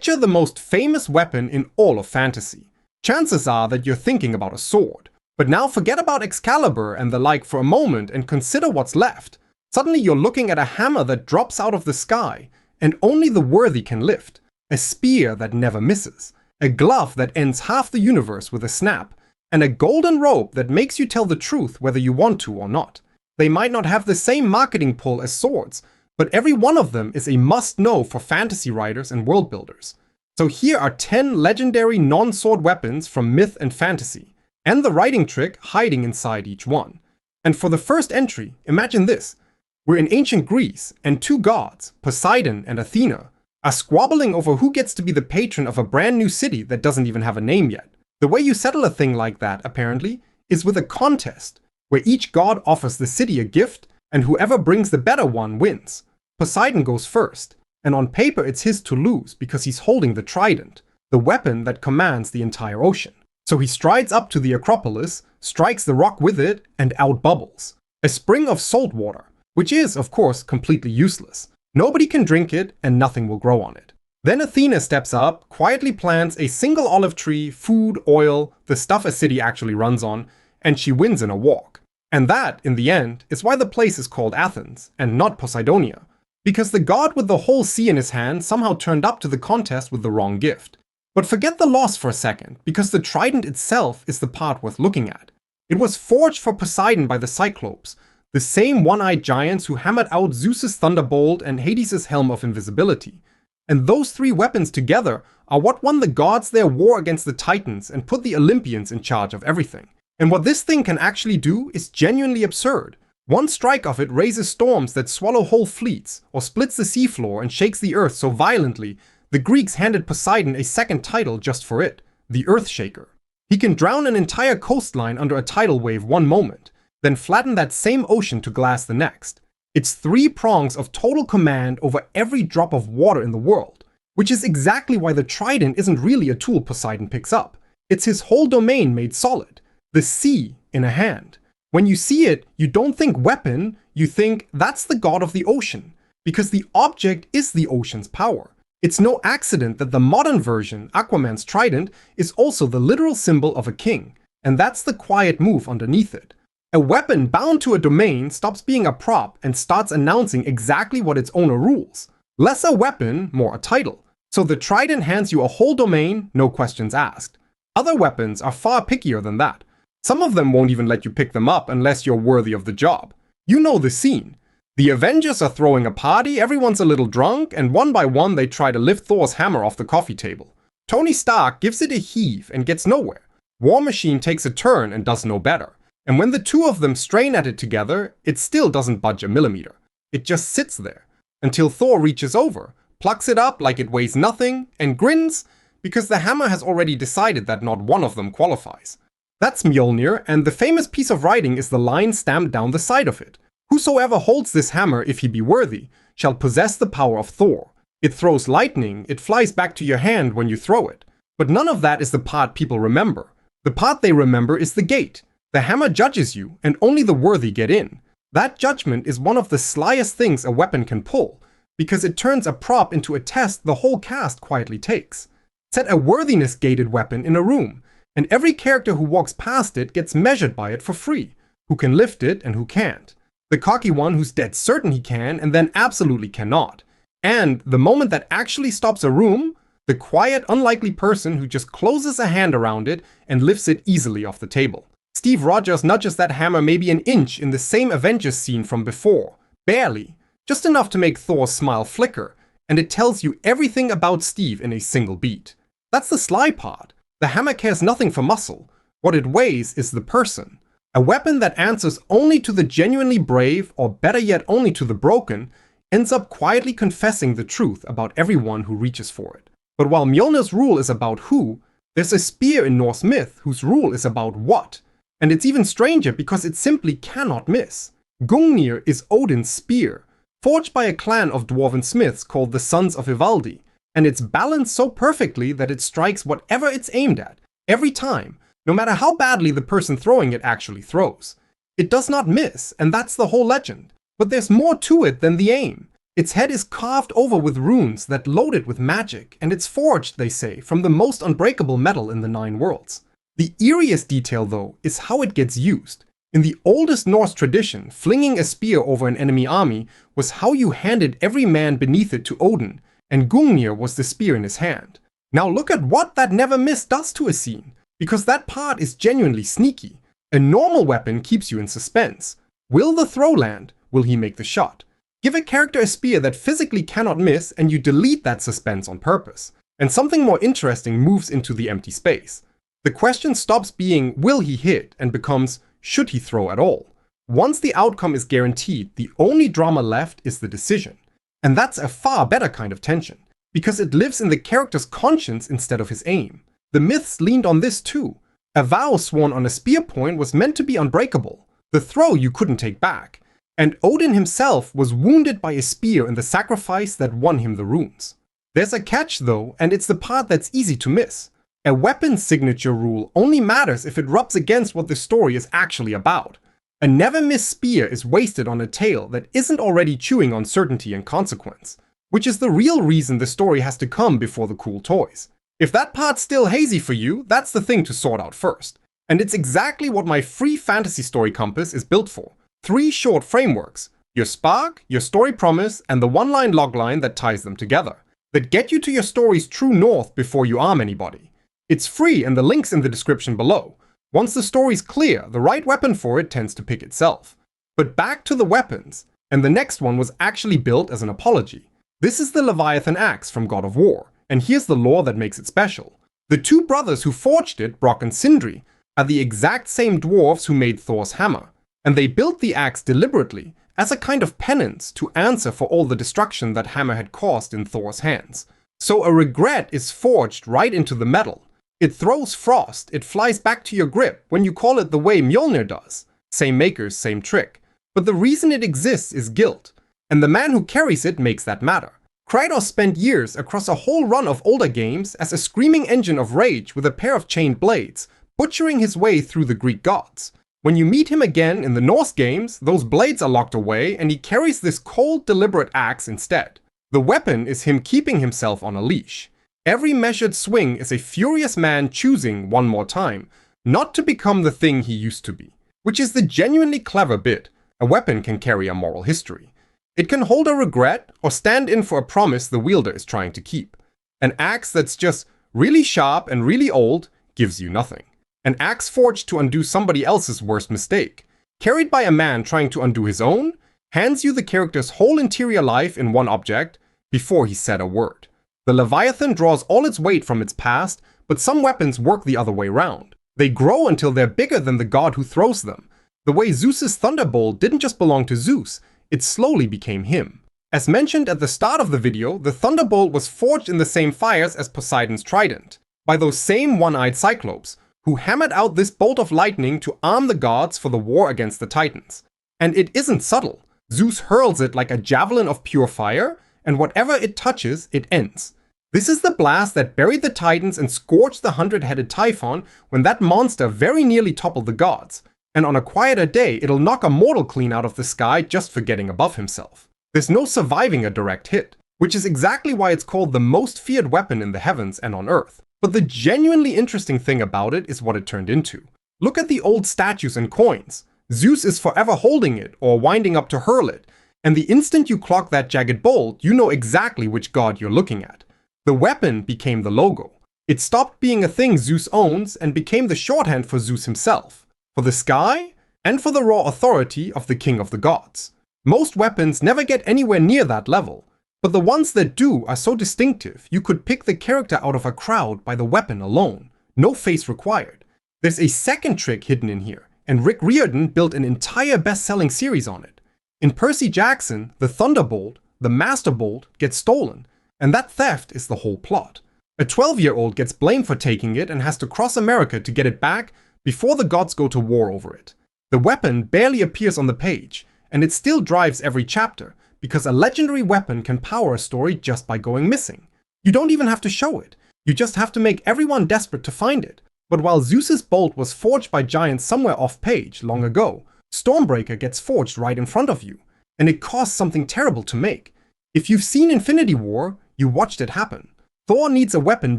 Picture the most famous weapon in all of fantasy. Chances are that you're thinking about a sword. But now forget about Excalibur and the like for a moment and consider what's left. Suddenly you're looking at a hammer that drops out of the sky, and only the worthy can lift. A spear that never misses. A glove that ends half the universe with a snap. And a golden rope that makes you tell the truth whether you want to or not. They might not have the same marketing pull as swords, but every one of them is a must-know for fantasy writers and world builders. So here are 10 legendary non-sword weapons from myth and fantasy, and the writing trick hiding inside each one. And for the first entry, imagine this. We're in ancient Greece, and two gods, Poseidon and Athena, are squabbling over who gets to be the patron of a brand new city that doesn't even have a name yet. The way you settle a thing like that, apparently, is with a contest, where each god offers the city a gift, and whoever brings the better one wins. Poseidon goes first, and on paper it's his to lose because he's holding the trident, the weapon that commands the entire ocean. So he strides up to the Acropolis, strikes the rock with it, and out bubbles a spring of salt water, which is, of course, completely useless. Nobody can drink it, and nothing will grow on it. Then Athena steps up, quietly plants a single olive tree, food, oil, the stuff a city actually runs on, and she wins in a walk. And that, in the end, is why the place is called Athens, and not Poseidonia. Because the god with the whole sea in his hand somehow turned up to the contest with the wrong gift. But forget the loss for a second, because the trident itself is the part worth looking at. It was forged for Poseidon by the Cyclopes, the same one-eyed giants who hammered out Zeus's thunderbolt and Hades' helm of invisibility. And those three weapons together are what won the gods their war against the Titans and put the Olympians in charge of everything. And what this thing can actually do is genuinely absurd. One strike of it raises storms that swallow whole fleets, or splits the seafloor and shakes the earth so violently, the Greeks handed Poseidon a second title just for it, the Earthshaker. He can drown an entire coastline under a tidal wave one moment, then flatten that same ocean to glass the next. It's 3 prongs of total command over every drop of water in the world, which is exactly why the trident isn't really a tool Poseidon picks up. It's his whole domain made solid, the sea in a hand. When you see it, you don't think weapon, you think that's the god of the ocean, because the object is the ocean's power. It's no accident that the modern version, Aquaman's trident, is also the literal symbol of a king, and that's the quiet move underneath it. A weapon bound to a domain stops being a prop and starts announcing exactly what its owner rules. Less a weapon, more a title. So the trident hands you a whole domain, no questions asked. Other weapons are far pickier than that. Some of them won't even let you pick them up unless you're worthy of the job. You know the scene. The Avengers are throwing a party, everyone's a little drunk, and one by one they try to lift Thor's hammer off the coffee table. Tony Stark gives it a heave and gets nowhere. War Machine takes a turn and does no better. And when the two of them strain at it together, it still doesn't budge a millimeter. It just sits there, until Thor reaches over, plucks it up like it weighs nothing, and grins, because the hammer has already decided that not one of them qualifies. That's Mjolnir, and the famous piece of writing is the line stamped down the side of it. Whosoever holds this hammer, if he be worthy, shall possess the power of Thor. It throws lightning, it flies back to your hand when you throw it. But none of that is the part people remember. The part they remember is the gate. The hammer judges you, and only the worthy get in. That judgment is one of the slyest things a weapon can pull, because it turns a prop into a test the whole cast quietly takes. Set a worthiness-gated weapon in a room, and every character who walks past it gets measured by it for free, who can lift it and who can't. The cocky one who's dead certain he can and then absolutely cannot. And the moment that actually stops a room, the quiet, unlikely person who just closes a hand around it and lifts it easily off the table. Steve Rogers nudges that hammer maybe an inch in the same Avengers scene from before. Barely. Just enough to make Thor's smile flicker, and it tells you everything about Steve in a single beat. That's the sly part. The hammer cares nothing for muscle. What it weighs is the person. A weapon that answers only to the genuinely brave, or better yet only to the broken, ends up quietly confessing the truth about everyone who reaches for it. But while Mjolnir's rule is about who, there's a spear in Norse myth whose rule is about what. And it's even stranger because it simply cannot miss. Gungnir is Odin's spear, forged by a clan of dwarven smiths called the Sons of Ivaldi. And it's balanced so perfectly that it strikes whatever it's aimed at, every time, no matter how badly the person throwing it actually throws. It does not miss, and that's the whole legend. But there's more to it than the aim. Its head is carved over with runes that load it with magic, and it's forged, they say, from the most unbreakable metal in the 9 worlds. The eeriest detail, though, is how it gets used. In the oldest Norse tradition, flinging a spear over an enemy army was how you handed every man beneath it to Odin, and Gungnir was the spear in his hand. Now look at what that never miss does to a scene, because that part is genuinely sneaky. A normal weapon keeps you in suspense. Will the throw land? Will he make the shot? Give a character a spear that physically cannot miss, and you delete that suspense on purpose. And something more interesting moves into the empty space. The question stops being, will he hit, and becomes, should he throw at all? Once the outcome is guaranteed, the only drama left is the decision. And that's a far better kind of tension, because it lives in the character's conscience instead of his aim. The myths leaned on this too. A vow sworn on a spear point was meant to be unbreakable. The throw you couldn't take back. And Odin himself was wounded by a spear in the sacrifice that won him the runes. There's a catch though, and it's the part that's easy to miss. A weapon signature rule only matters if it rubs against what the story is actually about. A never-miss spear is wasted on a tale that isn't already chewing on certainty and consequence, which is the real reason the story has to come before the cool toys. If that part's still hazy for you, that's the thing to sort out first. And it's exactly what my free fantasy story compass is built for. 3 short frameworks: your spark, your story promise, and the one-line logline that ties them together, that get you to your story's true north before you arm anybody. It's free and the link's in the description below. Once the story's clear, the right weapon for it tends to pick itself. But back to the weapons, and the next one was actually built as an apology. This is the Leviathan axe from God of War, and here's the lore that makes it special. The 2 brothers who forged it, Brok and Sindri, are the exact same dwarves who made Thor's hammer, and they built the axe deliberately as a kind of penance to answer for all the destruction that hammer had caused in Thor's hands. So a regret is forged right into the metal. It throws frost, it flies back to your grip when you call it the way Mjolnir does. Same makers, same trick. But the reason it exists is guilt, and the man who carries it makes that matter. Kratos spent years across a whole run of older games as a screaming engine of rage with a pair of chained blades, butchering his way through the Greek gods. When you meet him again in the Norse games, those blades are locked away and he carries this cold, deliberate axe instead. The weapon is him keeping himself on a leash. Every measured swing is a furious man choosing, one more time, not to become the thing he used to be. Which is the genuinely clever bit. A weapon can carry a moral history. It can hold a regret or stand in for a promise the wielder is trying to keep. An axe that's just really sharp and really old gives you nothing. An axe forged to undo somebody else's worst mistake, carried by a man trying to undo his own, hands you the character's whole interior life in one object before he said a word. The Leviathan draws all its weight from its past, but some weapons work the other way round. They grow until they're bigger than the god who throws them. The way Zeus's thunderbolt didn't just belong to Zeus, it slowly became him. As mentioned at the start of the video, the thunderbolt was forged in the same fires as Poseidon's trident, by those same one-eyed cyclopes, who hammered out this bolt of lightning to arm the gods for the war against the Titans. And it isn't subtle. Zeus hurls it like a javelin of pure fire, and whatever it touches, it ends. This is the blast that buried the Titans and scorched the 100-headed Typhon when that monster very nearly toppled the gods. And on a quieter day, it'll knock a mortal clean out of the sky just for getting above himself. There's no surviving a direct hit, which is exactly why it's called the most feared weapon in the heavens and on Earth. But the genuinely interesting thing about it is what it turned into. Look at the old statues and coins. Zeus is forever holding it or winding up to hurl it, and the instant you clock that jagged bolt, you know exactly which god you're looking at. The weapon became the logo. It stopped being a thing Zeus owns and became the shorthand for Zeus himself, for the sky, and for the raw authority of the king of the gods. Most weapons never get anywhere near that level, but the ones that do are so distinctive you could pick the character out of a crowd by the weapon alone, no face required. There's a second trick hidden in here, and Rick Riordan built an entire best-selling series on it. In Percy Jackson, the Thunderbolt, the Master Bolt, gets stolen, and that theft is the whole plot. A 12-year-old gets blamed for taking it and has to cross America to get it back before the gods go to war over it. The weapon barely appears on the page, and it still drives every chapter, because a legendary weapon can power a story just by going missing. You don't even have to show it, you just have to make everyone desperate to find it. But while Zeus's bolt was forged by giants somewhere off-page long ago, Stormbreaker gets forged right in front of you, and it costs something terrible to make. If you've seen Infinity War, you watched it happen. Thor needs a weapon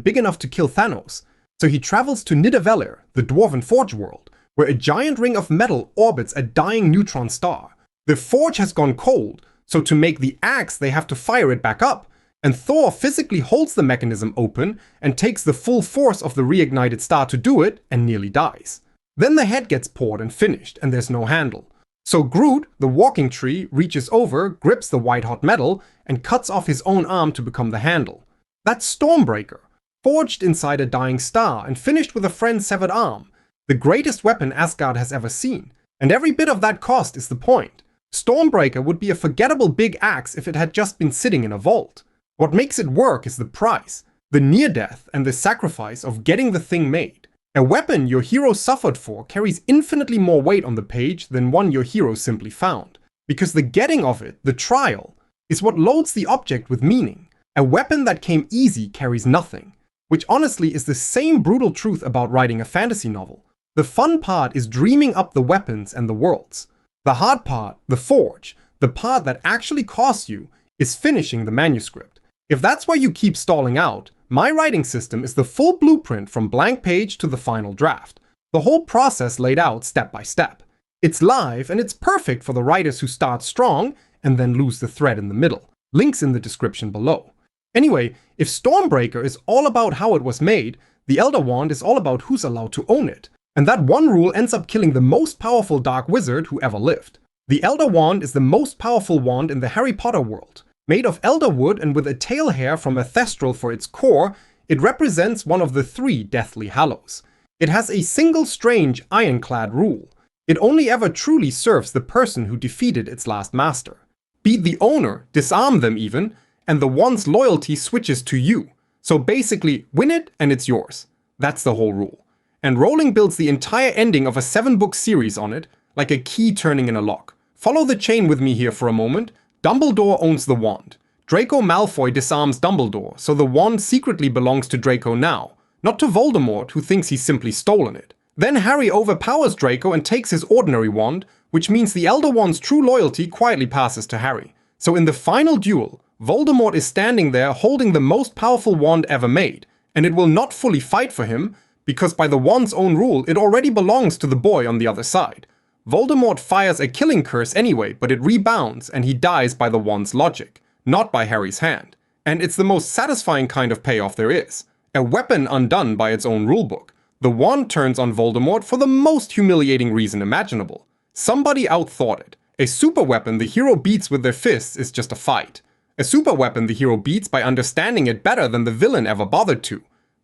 big enough to kill Thanos, so he travels to Nidavellir, the Dwarven Forge world, where a giant ring of metal orbits a dying neutron star. The forge has gone cold, so to make the axe they have to fire it back up, and Thor physically holds the mechanism open and takes the full force of the reignited star to do it and nearly dies. Then the head gets poured and finished, and there's no handle. So Groot, the walking tree, reaches over, grips the white-hot metal, and cuts off his own arm to become the handle. That's Stormbreaker, forged inside a dying star and finished with a friend's severed arm, the greatest weapon Asgard has ever seen. And every bit of that cost is the point. Stormbreaker would be a forgettable big axe if it had just been sitting in a vault. What makes it work is the price, the near-death and the sacrifice of getting the thing made. A weapon your hero suffered for carries infinitely more weight on the page than one your hero simply found, because the getting of it, the trial, is what loads the object with meaning. A weapon that came easy carries nothing, which honestly is the same brutal truth about writing a fantasy novel. The fun part is dreaming up the weapons and the worlds. The hard part, the forge, the part that actually costs you, is finishing the manuscript. If that's why you keep stalling out, my writing system is the full blueprint from blank page to the final draft. The whole process laid out step by step. It's live and it's perfect for the writers who start strong and then lose the thread in the middle. Links in the description below. Anyway, if Stormbreaker is all about how it was made, the Elder Wand is all about who's allowed to own it. And that one rule ends up killing the most powerful dark wizard who ever lived. The Elder Wand is the most powerful wand in the Harry Potter world. Made of elder wood and with a tail hair from a thestral for its core, it represents one of the 3 Deathly Hallows. It has a single strange ironclad rule. It only ever truly serves the person who defeated its last master. Beat the owner, disarm them even, and the wand's loyalty switches to you. So basically, win it and it's yours. That's the whole rule. And Rowling builds the entire ending of a 7-book series on it, like a key turning in a lock. Follow the chain with me here for a moment. Dumbledore owns the wand. Draco Malfoy disarms Dumbledore, so the wand secretly belongs to Draco now, not to Voldemort, who thinks he's simply stolen it. Then Harry overpowers Draco and takes his ordinary wand, which means the Elder Wand's true loyalty quietly passes to Harry. So in the final duel, Voldemort is standing there holding the most powerful wand ever made, and it will not fully fight for him, because by the wand's own rule, it already belongs to the boy on the other side. Voldemort fires a killing curse anyway, but it rebounds and he dies by the wand's logic, not by Harry's hand. And it's the most satisfying kind of payoff there is. A weapon undone by its own rulebook. The wand turns on Voldemort for the most humiliating reason imaginable. Somebody outthought it. A super weapon the hero beats with their fists is just a fight. A super weapon the hero beats by understanding it better than the villain ever bothered to.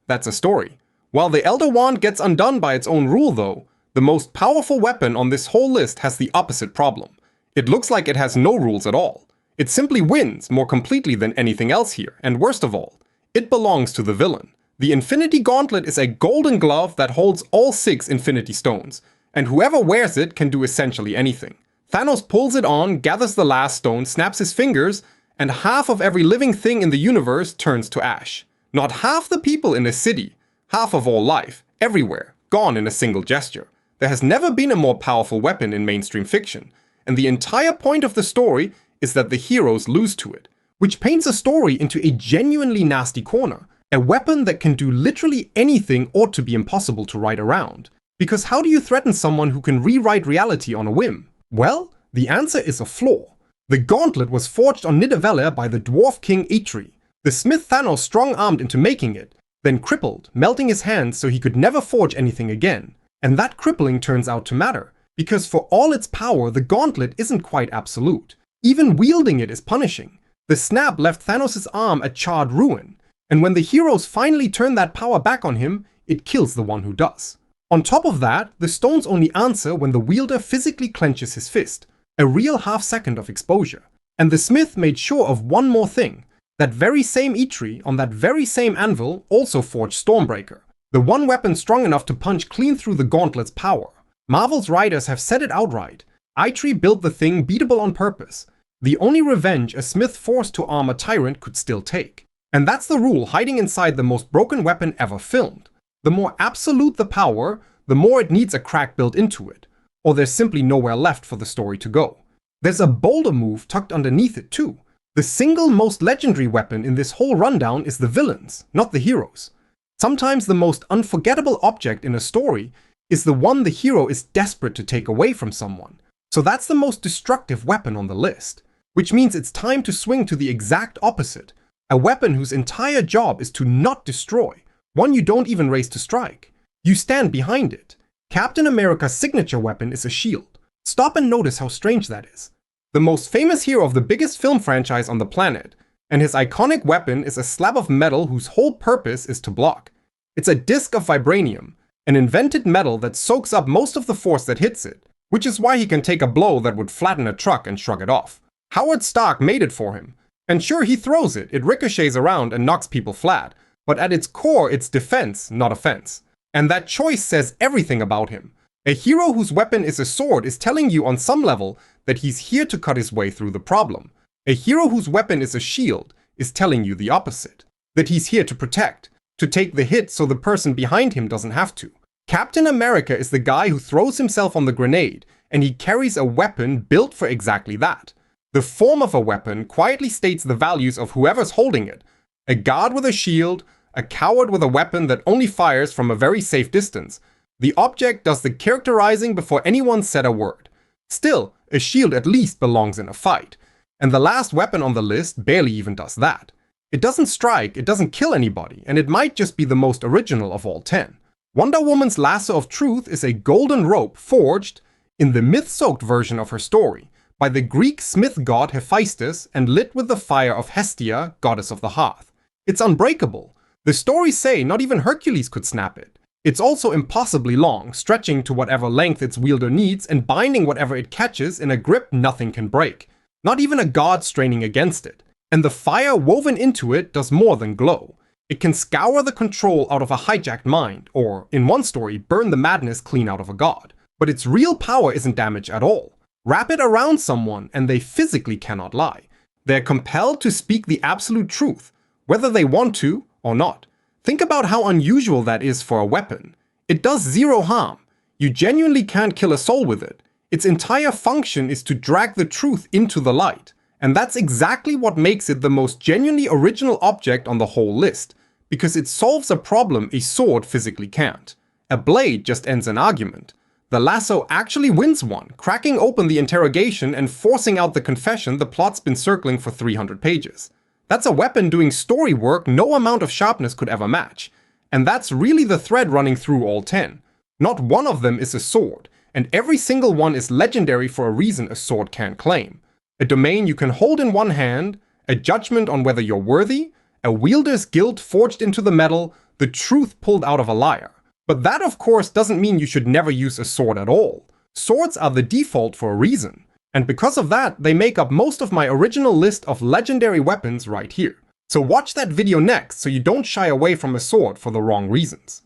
That's a story. While the Elder Wand gets undone by its own rule though, the most powerful weapon on this whole list has the opposite problem. It looks like it has no rules at all. It simply wins more completely than anything else here, and worst of all, it belongs to the villain. The Infinity Gauntlet is a golden glove that holds all 6 Infinity Stones, and whoever wears it can do essentially anything. Thanos pulls it on, gathers the last stone, snaps his fingers, and half of every living thing in the universe turns to ash. Not half the people in a city, half of all life, everywhere, gone in a single gesture. There has never been a more powerful weapon in mainstream fiction, and the entire point of the story is that the heroes lose to it, which paints a story into a genuinely nasty corner. A weapon that can do literally anything ought to be impossible to write around. Because how do you threaten someone who can rewrite reality on a whim? Well, the answer is a flaw. The gauntlet was forged on Nidavellir by the dwarf king Eitri. The smith Thanos strong-armed into making it, then crippled, melting his hands so he could never forge anything again. And that crippling turns out to matter, because for all its power, the gauntlet isn't quite absolute. Even wielding it is punishing. The snap left Thanos' arm a charred ruin, and when the heroes finally turn that power back on him, it kills the one who does. On top of that, the stones only answer when the wielder physically clenches his fist, a real half-second of exposure. And the smith made sure of one more thing. That very same Eitri, on that very same anvil, also forged Stormbreaker. The one weapon strong enough to punch clean through the gauntlet's power. Marvel's writers have said it outright. Eitri built the thing beatable on purpose. The only revenge a smith forced to arm a tyrant could still take. And that's the rule hiding inside the most broken weapon ever filmed. The more absolute the power, the more it needs a crack built into it. Or there's simply nowhere left for the story to go. There's a bolder move tucked underneath it too. The single most legendary weapon in this whole rundown is the villains, not the heroes. Sometimes the most unforgettable object in a story is the one the hero is desperate to take away from someone. So that's the most destructive weapon on the list, which means it's time to swing to the exact opposite, a weapon whose entire job is to not destroy, one you don't even raise to strike. You stand behind it. Captain America's signature weapon is a shield. Stop and notice how strange that is. The most famous hero of the biggest film franchise on the planet, and his iconic weapon is a slab of metal whose whole purpose is to block. It's a disc of vibranium, an invented metal that soaks up most of the force that hits it, which is why he can take a blow that would flatten a truck and shrug it off. Howard Stark made it for him. And sure, he throws it, it ricochets around and knocks people flat, but at its core it's defense, not offense. And that choice says everything about him. A hero whose weapon is a sword is telling you on some level that he's here to cut his way through the problem. A hero whose weapon is a shield is telling you the opposite. That he's here to protect, to take the hit so the person behind him doesn't have to. Captain America is the guy who throws himself on the grenade, and he carries a weapon built for exactly that. The form of a weapon quietly states the values of whoever's holding it. A guard with a shield, a coward with a weapon that only fires from a very safe distance. The object does the characterizing before anyone said a word. Still, a shield at least belongs in a fight. And the last weapon on the list barely even does that. It doesn't strike, it doesn't kill anybody, and it might just be the most original of all 10. Wonder Woman's lasso of truth is a golden rope forged, in the myth-soaked version of her story, by the Greek smith god Hephaestus and lit with the fire of Hestia, goddess of the hearth. It's unbreakable. The stories say not even Hercules could snap it. It's also impossibly long, stretching to whatever length its wielder needs and binding whatever it catches in a grip nothing can break. Not even a god straining against it. And the fire woven into it does more than glow. It can scour the control out of a hijacked mind, or, in one story, burn the madness clean out of a god. But its real power isn't damage at all. Wrap it around someone and they physically cannot lie. They're compelled to speak the absolute truth, whether they want to or not. Think about how unusual that is for a weapon. It does zero harm. You genuinely can't kill a soul with it. Its entire function is to drag the truth into the light. And that's exactly what makes it the most genuinely original object on the whole list, because it solves a problem a sword physically can't. A blade just ends an argument. The lasso actually wins one, cracking open the interrogation and forcing out the confession the plot's been circling for 300 pages. That's a weapon doing story work no amount of sharpness could ever match. And that's really the thread running through all 10. Not one of them is a sword, and every single one is legendary for a reason a sword can't claim. A domain you can hold in one hand, a judgment on whether you're worthy, a wielder's guilt forged into the metal, the truth pulled out of a liar. But that of course doesn't mean you should never use a sword at all. Swords are the default for a reason. And because of that, they make up most of my original list of legendary weapons right here. So watch that video next so you don't shy away from a sword for the wrong reasons.